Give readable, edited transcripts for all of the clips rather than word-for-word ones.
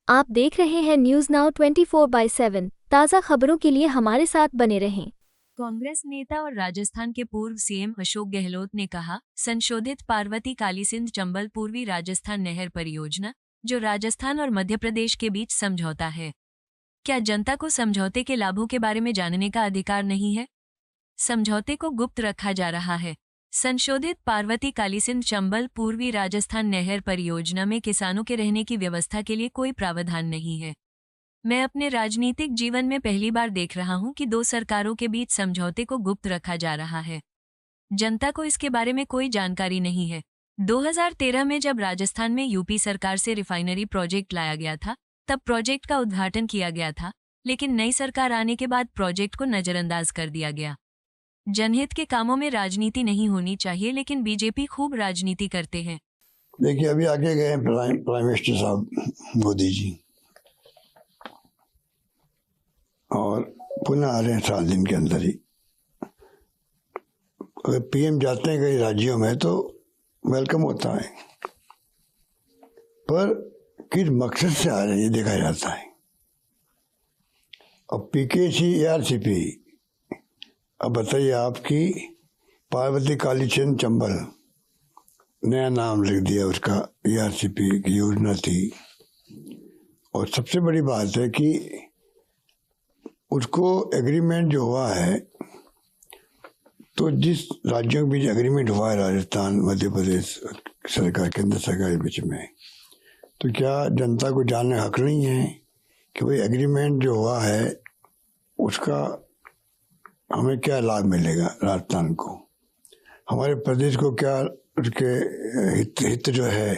आप देख रहे हैं न्यूज नाउ 24/7 ताज़ा खबरों के लिए हमारे साथ बने रहें। कांग्रेस नेता और राजस्थान के पूर्व सीएम अशोक गहलोत ने कहा, संशोधित पार्वती कालीसिंध चंबल पूर्वी राजस्थान नहर परियोजना, जो राजस्थान और मध्य प्रदेश के बीच समझौता है, क्या जनता को समझौते के लाभों के बारे में जानने का अधिकार नहीं है? समझौते को गुप्त रखा जा रहा है। संशोधित पार्वती कालीसिंध चंबल पूर्वी राजस्थान नहर परियोजना में किसानों के रहने की व्यवस्था के लिए कोई प्रावधान नहीं है। मैं अपने राजनीतिक जीवन में पहली बार देख रहा हूं कि दो सरकारों के बीच समझौते को गुप्त रखा जा रहा है। जनता को इसके बारे में कोई जानकारी नहीं है। 2013 में जब राजस्थान में यूपी सरकार से रिफाइनरी प्रोजेक्ट लाया गया था, तब प्रोजेक्ट का उद्घाटन किया गया था, लेकिन नई सरकार आने के बाद प्रोजेक्ट को नजरअंदाज कर दिया गया। जनहित के कामों में राजनीति नहीं होनी चाहिए, लेकिन बीजेपी खूब राजनीति करते हैं। देखिए, अभी आगे गए प्राइम मिनिस्टर साहब मोदी जी, और पुनः आ रहे हैं 7 दिन के अंदर ही। अगर पीएम जाते हैं कई राज्यों में तो वेलकम होता है, पर किस मकसद से आ रहे हैं ये देखा जाता है। अब पीकेसी ARCP, अब बताइए, आपकी पार्वती कालीचंद चंबल नया नाम लिख दिया उसका, ARCP की योजना थी। और सबसे बड़ी बात है कि उसको एग्रीमेंट जो हुआ है, तो जिस राज्यों के बीच एग्रीमेंट हुआ है, राजस्थान मध्य प्रदेश सरकार, केंद्र सरकार के बीच में, तो क्या जनता को जानने का हक नहीं है कि भाई एग्रीमेंट जो हुआ है उसका हमें क्या लाभ मिलेगा, राजस्थान को, हमारे प्रदेश को क्या उसके हित जो है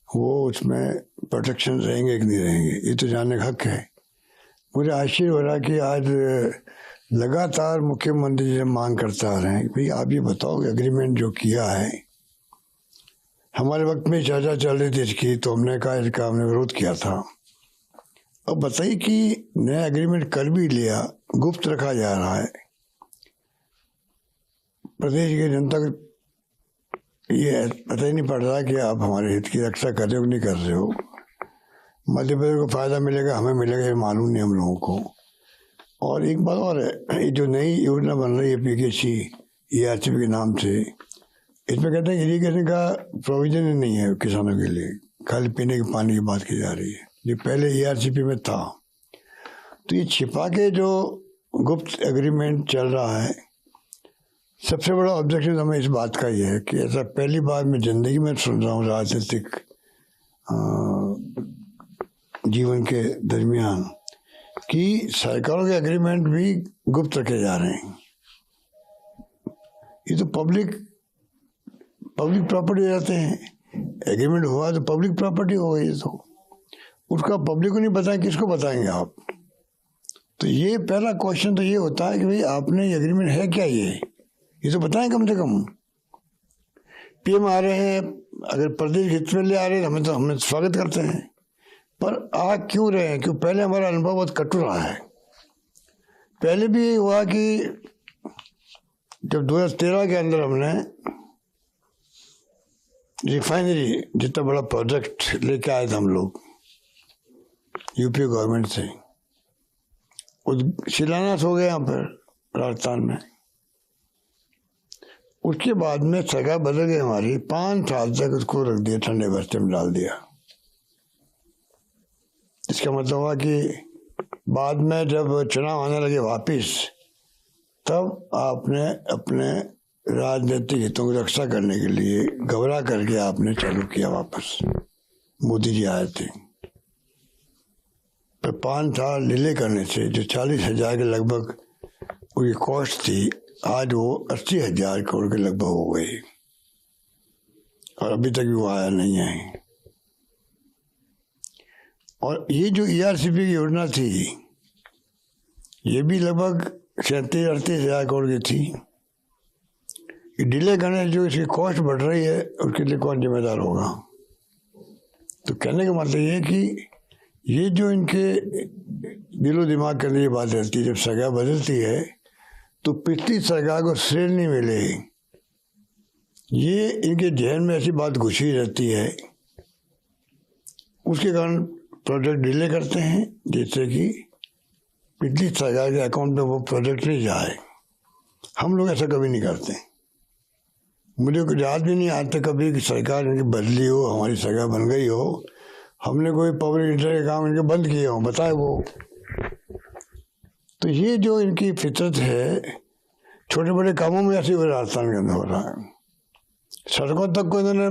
वो उसमें प्रोटेक्शन रहेंगे कि नहीं रहेंगे, ये तो जानने का हक है। मुझे आश्चर्य हो रहा है कि आज लगातार मुख्यमंत्री जी मांग करते आ रहे हैं कि भाई आप ये बताओ, एग्रीमेंट जो किया है, हमारे वक्त में चर्चा चल रही थी इसकी, तो हमने कहा इसका हमने विरोध किया था। अब बताइए कि नया एग्रीमेंट कर भी लिया, गुप्त रखा जा रहा है, प्रदेश की जनता को ये पता ही नहीं पड़ रहा कि आप हमारे हित की रक्षा कर रहे हो कि नहीं कर रहे हो। मध्य प्रदेश को फायदा मिलेगा, हमें मिलेगा, ये मालूम नहीं हम लोगों को। और एक बात और है, ये जो नई योजना बन रही है पीकेसी ARCP के नाम से, इसमें कहते हैं इरीगेशन का प्रोविजन ही नहीं है किसानों के लिए, खाली पीने के पानी की बात की जा रही है, जो पहले ARCP में था। तो ये छिपा के जो गुप्त एग्रीमेंट चल रहा है, सबसे बड़ा ऑब्जेक्शन हमें इस बात का ही है कि ऐसा पहली बार मैं जिंदगी में सुन रहा हूँ राजनीतिक जीवन के दरमियान कि सरकारों के एग्रीमेंट भी गुप्त रखे जा रहे हैं। ये तो पब्लिक प्रॉपर्टी रहते हैं। एग्रीमेंट हुआ तो पब्लिक प्रॉपर्टी हो गई, तो उसका पब्लिक को नहीं बताएं, किसको बताएंगे आप? तो ये पहला क्वेश्चन तो ये होता है कि भाई आपने एग्रीमेंट है क्या, ये तो बताएं कम से कम। पीएम आ रहे हैं, अगर प्रदेश हित में ले आ रहे हैं तो हमें स्वागत करते हैं, पर आ क्यों रहे हैं? क्यों? पहले हमारा अनुभव बहुत कटु रहा है। पहले भी हुआ कि जब 2013 के अंदर हमने रिफाइनरी जितना बड़ा प्रोजेक्ट लेके आए थे हम लोग यूपी गवर्नमेंट से, शिलान्यास हो गया यहाँ पर राजस्थान में। उसके बाद में सरकार बदल गई हमारी, 5 साल तक उसको रख दिया, ठंडे बस्ते में डाल दिया। इसका मतलब हुआ कि बाद में जब चुनाव आने लगे वापिस, तब आपने अपने राजनीतिक हितों की रक्षा करने के लिए घबरा करके आपने चालू किया वापस। मोदी जी आए थे, पर 5 साल डिले करने से जो 40,000 के लगभग उसकी कॉस्ट थी, आज वो 80,000 करोड़ के लगभग हो गई, और अभी तक भी वो आया नहीं है। और ये जो ARCP की योजना थी, ये भी लगभग 37-38,000 करोड़ की थी। डिले करने जो इसकी कॉस्ट बढ़ रही है, उसके लिए कौन जिम्मेदार होगा? तो कहने का मतलब ये कि ये जो इनके दिलो दिमाग के लिए बात रहती है, जब सरकार बदलती है तो पिछली सरकार को श्रेय नहीं मिले, ये इनके जहन में ऐसी बात घुसी रहती है। उसके कारण प्रोजेक्ट डिले करते हैं, जिससे कि पिछली सरकार के अकाउंट में वो प्रोजेक्ट नहीं जाए। हम लोग ऐसा कभी नहीं करते। मुझे कुछ याद भी नहीं आज तक कभी कि सरकार इनकी बदली हो, हमारी सरकार बन गई हो, हमने कोई पब्लिक इंटरेस्ट के काम इनके बंद किए हो, बताए वो। तो ये जो इनकी फितरत है, छोटे बड़े कामों में ऐसे राजस्थान के अंदर हो रहा है। सड़कों तक को इन्होंने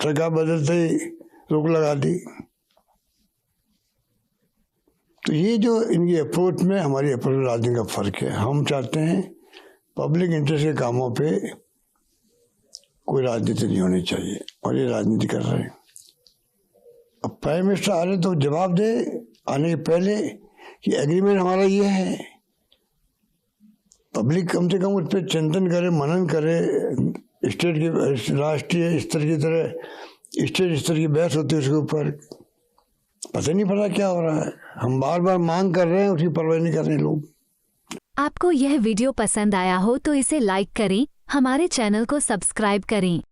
सरकार बदलते ही रोक लगा दी। तो ये जो इनकी अप्रोच में हमारी अप्रोच राजनीति का फर्क है। हम चाहते हैं पब्लिक इंटरेस्ट के कामों पे कोई राजनीति नहीं होनी चाहिए, और ये राजनीति कर रहे हैं। अब प्राइम मिनिस्टर आ रहे तो जवाब दे आने के पहले कि एग्रीमेंट हमारा ये है। पब्लिक कम से कम उस पर चिंतन करे, मनन करे। स्टेट की राष्ट्रीय स्तर की तरह स्टेट स्तर की बहस होती है, उसके ऊपर पता नहीं पड़ा क्या हो रहा है। हम बार बार मांग कर रहे हैं, उसकी परवाह नहीं कर रहे लोग। आपको यह वीडियो पसंद आया हो तो इसे लाइक करें, हमारे चैनल को सब्सक्राइब करें।